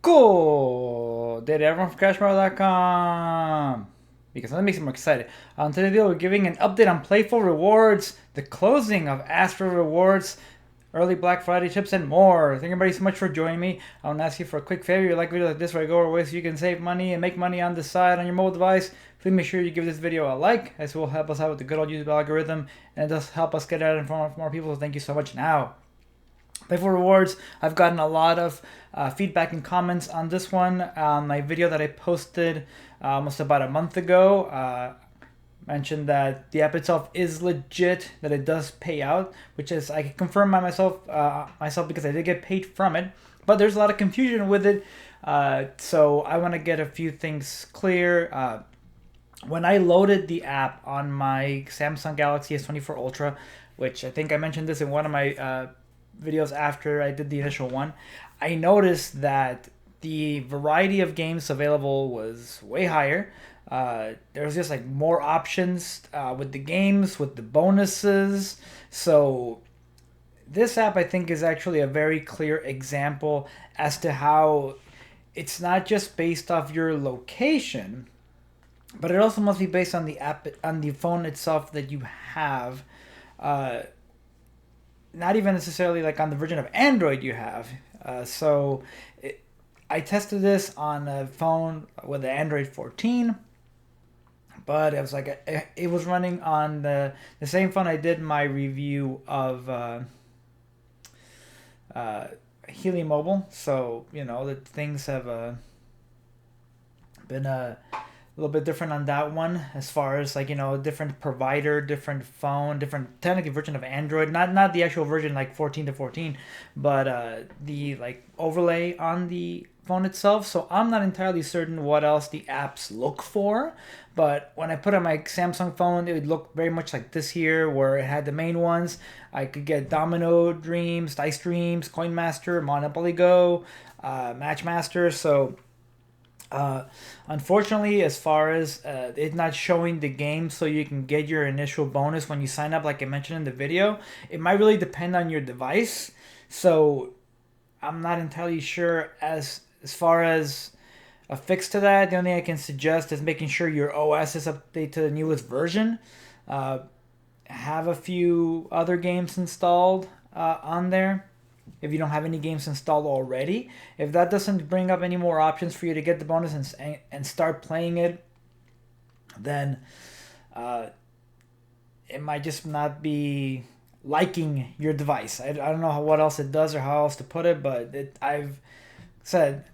Good day to everyone from CashMarket.com, because that makes me more excited. On today's video, we're giving an update on Playful Rewards, the closing of Astra Rewards, early Black Friday tips, and more. Thank everybody so much for joining me. I want to ask you for a quick favor. You like videos like this where I go over ways so you can save money and make money on the side on your mobile device. Please make sure you give this video a like, as it will help us out with the good old YouTube algorithm, and it does help us get out in front of more people, so thank you so much now. Playful Rewards, I've gotten a lot of feedback and comments on this one. My video that I posted almost about a month ago mentioned that the app itself is legit, that it does pay out, which is, I can confirm by myself because I did get paid from it. But there's a lot of confusion with it, so I want to get a few things clear. When I loaded the app on my Samsung Galaxy S24 Ultra, which I think I mentioned this in one of my videos after I did the initial one, I noticed that the variety of games available was way higher. There was just like more options with the games, with the bonuses. So this app, I think, is actually a very clear example as to how it's not just based off your location, but it also must be based on the app, on the phone itself that you have. Not even necessarily like on the version of Android you have. I tested this on a phone with the Android 14, but it was like it was running on the same phone I did my review of Helium Mobile. So you know that things have been a little bit different on that one, as far as like, you know, different provider, different phone, different technically version of Android, not the actual version like 14 to 14, but the like overlay on the phone itself. So I'm not entirely certain what else the apps look for, but when I put on my Samsung phone, it would look very much like this here, where it had the main ones. I could get Domino Dreams, Dice Dreams, Coin Master, Monopoly Go, Matchmaster. So unfortunately, as far as it not showing the game so you can get your initial bonus when you sign up, like I mentioned in the video, it might really depend on your device. So I'm not entirely sure as far as a fix to that. The only thing I can suggest is making sure your OS is updated to the newest version. Have a few other games installed on there, if you don't have any games installed already. If that doesn't bring up any more options for you to get the bonus and start playing it, then it might just not be liking your device. I don't know what else it does or how else to put it, but I've said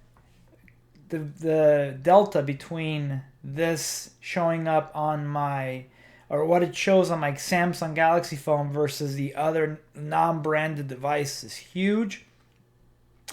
the delta between this showing up on my, or what it shows on my Samsung Galaxy phone versus the other non-branded device is huge.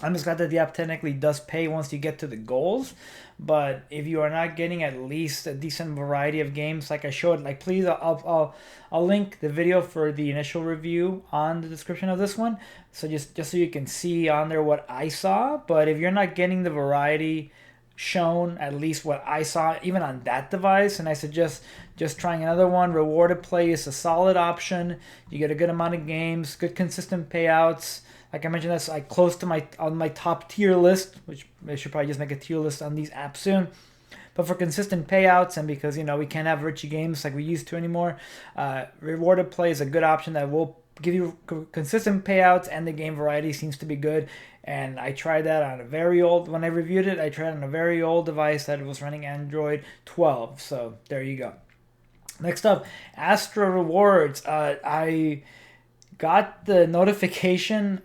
I'm just glad that the app technically does pay once you get to the goals. But if you are not getting at least a decent variety of games like I showed, like please, I'll link the video for the initial review on the description of this one. So just so you can see on there what I saw. But if you're not getting the variety shown, at least what I saw even on that device, and I suggest just trying another one. Rewarded Play is a solid option. You get a good amount of games, good consistent payouts. Like I mentioned, that's like close to my top tier list, which I should probably just make a tier list on these apps soon. But for consistent payouts, and because, you know, we can't have Richie games like we used to anymore, Rewarded Play is a good option that will give you consistent payouts, and the game variety seems to be good. And I tried that on a very old, when I reviewed it, I tried on a very old device that was running Android 12. So there you go. Next up, Astra Rewards. I got the notification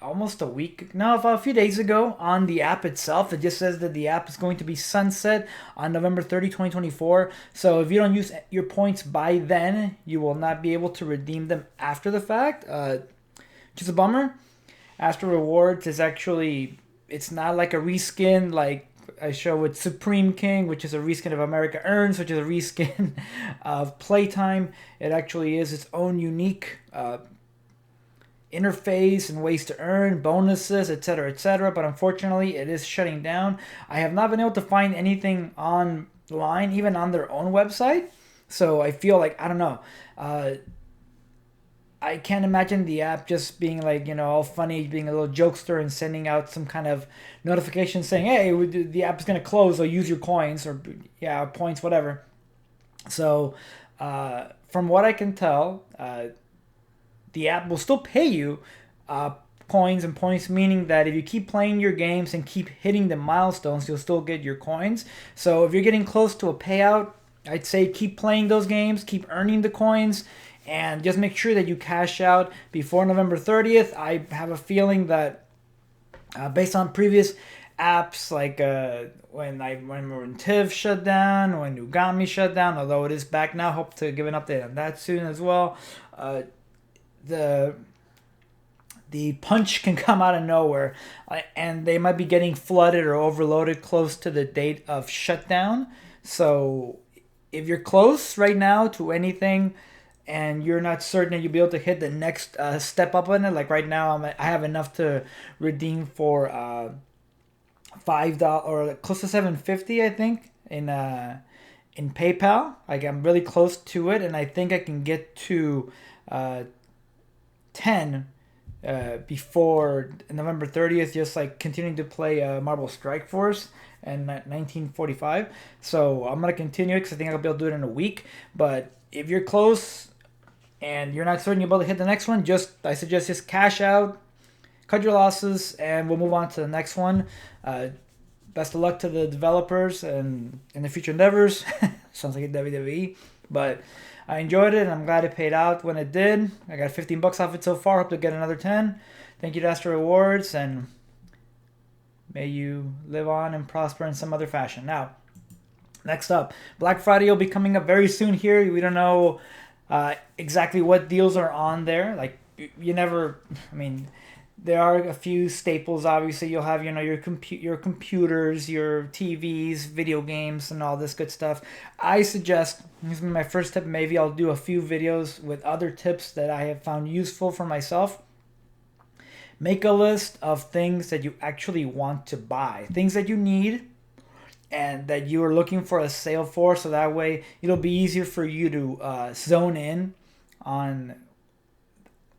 almost a few days ago on the app itself. It just says that the app is going to be sunset on November 30, 2024. So if you don't use your points by then, you will not be able to redeem them after the fact, which is a bummer. Astra Rewards is actually, it's not like a reskin like I show with Supreme King, which is a reskin of America Earns, which is a reskin of Playtime. It actually is its own unique interface and ways to earn bonuses, etc., etc. But unfortunately, it is shutting down. I have not been able to find anything online, even on their own website. So I feel like, I don't know. I can't imagine the app just being like, all funny, being a little jokester and sending out some kind of notification saying, hey, the app is going to close, so use your coins or, yeah, points, whatever. So, from what I can tell, the app will still pay you coins and points, meaning that if you keep playing your games and keep hitting the milestones, you'll still get your coins. So if you're getting close to a payout, I'd say keep playing those games, keep earning the coins, and just make sure that you cash out before November 30th. I have a feeling that based on previous apps like when Tiv shut down, when Ugami shut down, although it is back now, hope to give an update on that soon as well. The punch can come out of nowhere, and they might be getting flooded or overloaded close to the date of shutdown. So if you're close right now to anything and you're not certain that you'll be able to hit the next step up on it, like right now I have enough to redeem for $5 or close to $7.50, I think, in PayPal. Like I'm really close to it, and I think I can get to 10 before November 30th, just like continuing to play Marble Strike Force and 1945. So I'm going to continue it because I think I'll be able to do it in a week. But if you're close and you're not certain you're able to hit the next one, I suggest just cash out, cut your losses, and we'll move on to the next one. Best of luck to the developers and in the future endeavors. Sounds like a WWE, but I enjoyed it, and I'm glad it paid out when it did. I got $15 off it so far. Hope to get another 10. Thank you to Astra Rewards, and may you live on and prosper in some other fashion. Now, next up, Black Friday will be coming up very soon here. We don't know exactly what deals are on there. Like, you never, I mean, there are a few staples. Obviously, you'll have your computers, your TVs, video games, and all this good stuff. I suggest, this is my first tip. Maybe I'll do a few videos with other tips that I have found useful for myself. Make a list of things that you actually want to buy, things that you need, and that you are looking for a sale for. So that way, it'll be easier for you to zone in on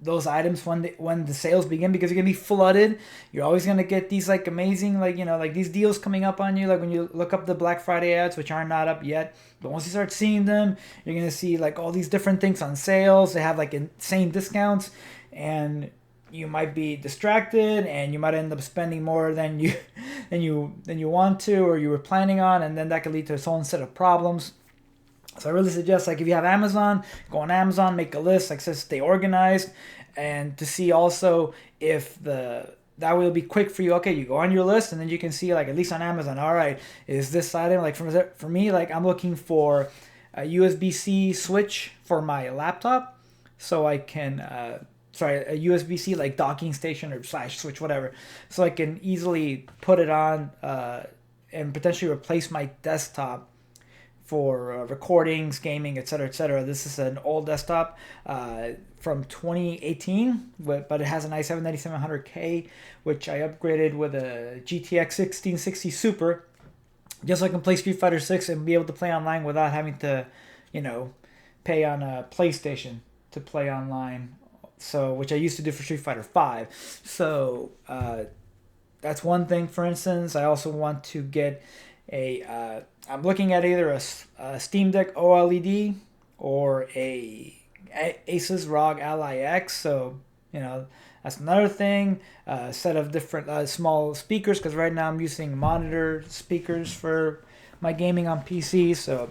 those items when the sales begin, because you're gonna be flooded. You're always gonna get these like amazing like these deals coming up on you, like when you look up the Black Friday ads, which are not up yet, but once you start seeing them, you're gonna see like all these different things on sales. They have like insane discounts, and you might be distracted, and you might end up spending more than you want to, or you were planning on, and then that could lead to its own set of problems. So I really suggest, like, if you have Amazon, go on Amazon, make a list, like I said, stay organized, and to see also if that way it'll be quick for you. Okay, you go on your list, and then you can see, like, at least on Amazon, all right, is this item, like, for me, like, I'm looking for a USB-C switch for my laptop, so I can, a USB-C, like, docking station or slash switch, whatever, so I can easily put it on and potentially replace my desktop for recordings, gaming, etc., etc. This is an old desktop from 2018, but it has an i7 9700K, which I upgraded with a GTX 1660 Super, just so I can play Street Fighter 6 and be able to play online without having to, pay on a PlayStation to play online. So, which I used to do for Street Fighter 5. So, that's one thing, for instance. I also want to get I'm looking at either a Steam Deck OLED or a Asus ROG Ally X. So, that's another thing. A set of different small speakers, because right now I'm using monitor speakers for my gaming on PC. So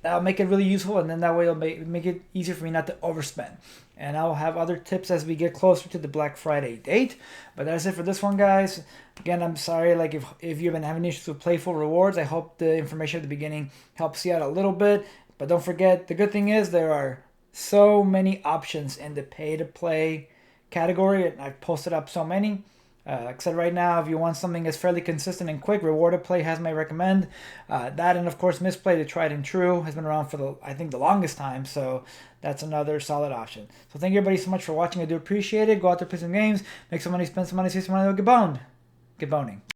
that'll make it really useful, and then that way it'll make it easier for me not to overspend. And I'll have other tips as we get closer to the Black Friday date. But that's it for this one, guys. Again, I'm sorry, like, if you've been having issues with Playful Rewards, I hope the information at the beginning helps you out a little bit. But don't forget, the good thing is there are so many options in the pay-to-play category, and I've posted up so many. Like I said, right now, if you want something that's fairly consistent and quick, Rewarded Play has my recommend. That, and of course, Misplay, the tried and true, has been around for I think the longest time. So that's another solid option. So thank you everybody so much for watching. I do appreciate it. Go out there, play some games, make some money, spend some money, save some money, get boned. Get boning.